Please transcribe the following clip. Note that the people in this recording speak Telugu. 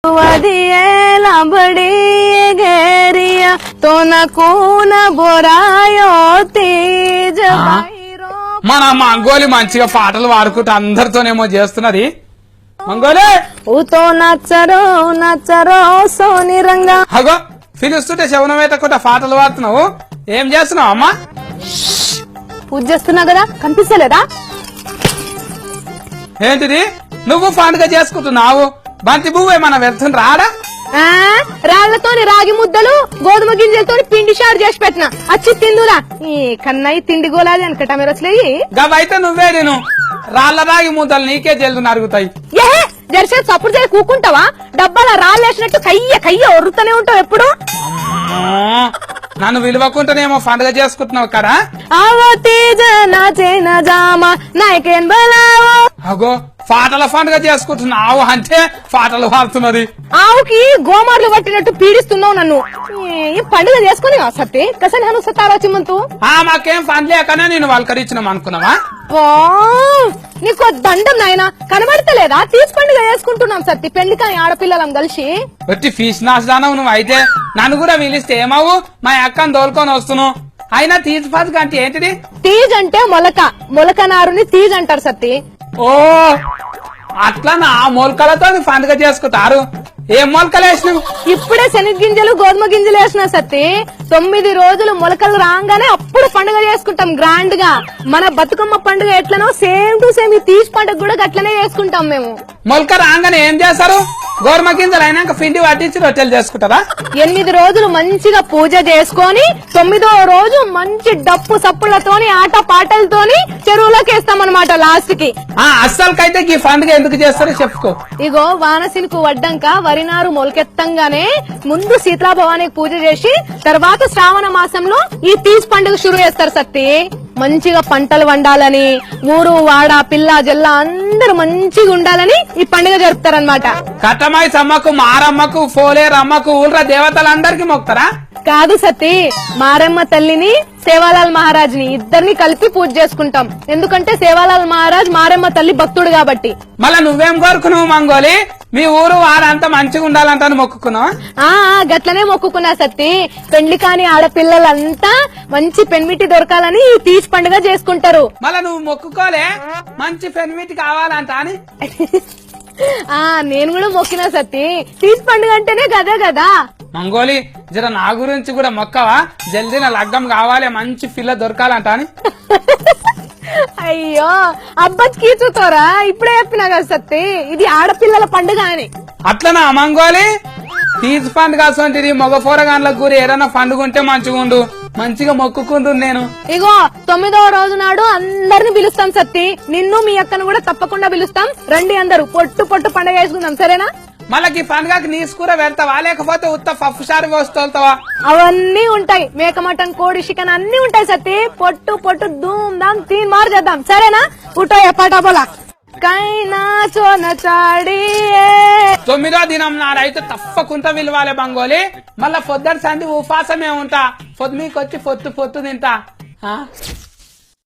बड़ी घेरिया तो न कून बोरायो तेज మన మంగోలి మంచిగా పాటలు పాడుకుంటూ అందరితోనేమో చేస్తున్నది. మంగోలి ఊతో నచ్చరో నచ్చరో సోని రంగా అగో పిలుస్తుంటే శవనం ఎత్తకుండా పాటలు పాడుతున్నావు. ఏం చేస్తున్నావు అమ్మా? పూజ చేస్తున్నా కదా, కనిపిస్తలేదా? ఏంటిది నువ్వు పండుగ చేసుకుంటున్నావు? బంతి పువ్వు ఏమన్నా వ్యర్థం రాడా? రాళ్లతోని రాగి ముద్దలు గోధుమ గింజలతో పిండి షారు చేసి పెట్టిన అచ్చి తిందురా. ఈ కన్నయ్య తిండి గోలాది అనకట మీరు వచ్చలేయి గవైతే నువ్వే నేను రాళ్ల రాగి ముద్దలు నీకే జల్దు నరుగుతాయి. ఏహే జర్సేపు సప్పుడు చేసి కూకుంటావా? డబ్బాల రాళ్ళు వేసినట్టు కయ్య కయ్య ఒరుతూనే ఉంటావు ఎప్పుడు. నన్ను విలువకుంటేనేమో పండుగ చేసుకుంటున్నావు కదా. ఆవో తేజ నాచే నా జామా నాయకేన్ బలావో. అగో పాటల పండుగ చేసుకుంటున్నావు అంటే పాటలు పాడుతున్నది. ఆవుకి గోమార్లు పట్టినట్టు పీడిస్తున్నావు నన్ను. ఈ పండుగ చేసుకుని సత్తి కసని హను సత్తారా చిమ్మంతు. మాకేం పని లేకనే నేను వాళ్ళకరిచ్చినాం అనుకున్నావా? నీకు దండం నాయన కనబడతలేదా? తీసి పండుగ చేసుకుంటున్నాం సత్తి పెళ్లి కానీ ఆడపిల్లలం కలిసి. వచ్చి ఫీజు నాశదానవు నువ్వు. అయితే నన్ను కూడా పిలిస్తే ఏమవు? మా అక్కను తోలుకొని వస్తున్నావు. అయినా తీజ్ పండుగ అంటే ఏంటిది? తీజ్ అంటే మొలక, మొలక నారుని తీజ్ అంటారు సత్తి. ఓ అట్లా నా మొలకలతో పండుగ చేసుకుంటారు. ఏం మొలకలు వేసినావు? ఇప్పుడే శనగ గింజలు గోధుమ గింజలు వేసిన సత్తి 9 రోజులు మొలకలు రాగానే అప్పుడు పండుగ చేసుకుంటాం గ్రాండ్ గా. మన బతుకమ్మ పండుగ ఎట్లనో సేమ్ టు సేమ్ ఈ తీజ్ పండుగ కూడా గట్లనే చేసుకుంటాం మేము. మొలక రాగానే ఏం చేస్తారు? గోధుమ గింజలు అయినాక పిండి పట్టించి రొట్టెలు చేసుకుంటారా? 8 రోజులు మంచిగా పూజ చేసుకొని 9వ రోజు మంచి డప్పు సప్పులతోని ఆట పాటలతోని చెరువులోకి వేస్తామన్నమాట లాస్ట్ కి. అస్సలకైతే ఈ పండుగ ఎందుకు చేస్తారో చెప్పుకో. ఇగో వానసినుకు వడ్డంక వరినారు మొలకెత్తంగానే ముందు శీతలా భవానికి పూజ చేసి తర్వాత శ్రావణ మాసంలో ఈ తీజ్ పండుగ షురు చేస్తారు సత్తి. మంచిగా పంటలు వండాలని ఊరు వాడ పిల్ల జల్ల అందరూ మంచిగా ఉండాలని ఈ పండుగ జరుపుతారనమాట. కట్టమై సమ్మకు మారమ్మకు పోలేరమ్మకు ఊళ్ళ దేవతలందరికీ మొక్తారా? కాదు సతీ, మారమ్మ తల్లిని సేవాలాల్ మహారాజ్ ని ఇద్దరిని కలిపి పూజ చేసుకుంటాం. ఎందుకంటే సేవాలాల్ మహారాజ్ మారమ్మ తల్లి భక్తుడు కాబట్టి. మళ్ళా నువ్వేం కోరుకున్నావు మంగోలి? మీ ఊరు వారంతా మంచిగా ఉండాలంట మొక్కుకున్నావు? గట్లనే మొక్కుకున్నా సత్తి. పెళ్లి కాని ఆడపిల్లలంతా మంచి పెన్మిటి దొరకాలని ఈ తీజ్ పండుగ చేసుకుంటారు. మళ్ళా నువ్వు మొక్కుకోలే మంచి పెన్మిటి కావాలంట అని? నేను కూడా మొక్కినా సత్తి. తీజ్ పండుగ అంటేనే గదే కదా. మంగోలి జర నా గురించి కూడా మొక్కవా? జల్దీ నా లగ్గం కావాలి, మంచి పిల్ల దొరకాలంట అని. అయ్యో అబ్బాయి కీచుతారా? ఇప్పుడే చెప్పినా కదా సత్తి ఇది ఆడపిల్లల పండుగ అని. అట్లనా మంగోలి? తీజ్ పండుగ అసంటిది మగ పోరగాన్లకు కూడా ఏదైనా పండుగ ఉంటే మంచిగా ఉండు. మంచిగా మొక్కుకుంటు నేను. ఇగో 9వ రోజు నాడు అందరిని పిలుస్తాం సత్తి. నిన్ను మీ అక్కను కూడా తప్పకుండా పిలుస్తాం. రండి అందరూ పొట్టు పొట్టు పండుగ వేసుకుందాం, సరేనా? మళ్ళీ పండుగకి నీసు కూర పెడతావా లేకపోతే ఉత్త పప్పు సారి పోస్తావా? అవన్నీ ఉంటాయి. మేక మటన్ కోడి చికెన్ అన్ని ఉంటాయి సత్తి. పొట్టు పొట్టు ధూమ్ ధామ్ 3 మార్ చేద్దాం, సరేనా? ఉటో ఎప్పటా పోలా కైనా చోనచాడి 9వ దినం నాడైతే తప్పకుండా విలువాలి బంగోలి. మళ్ళా పొద్దుటి సంధి ఉపాసమే ఉంటా. పొద్దు మీకొచ్చి పొత్తు తింటా.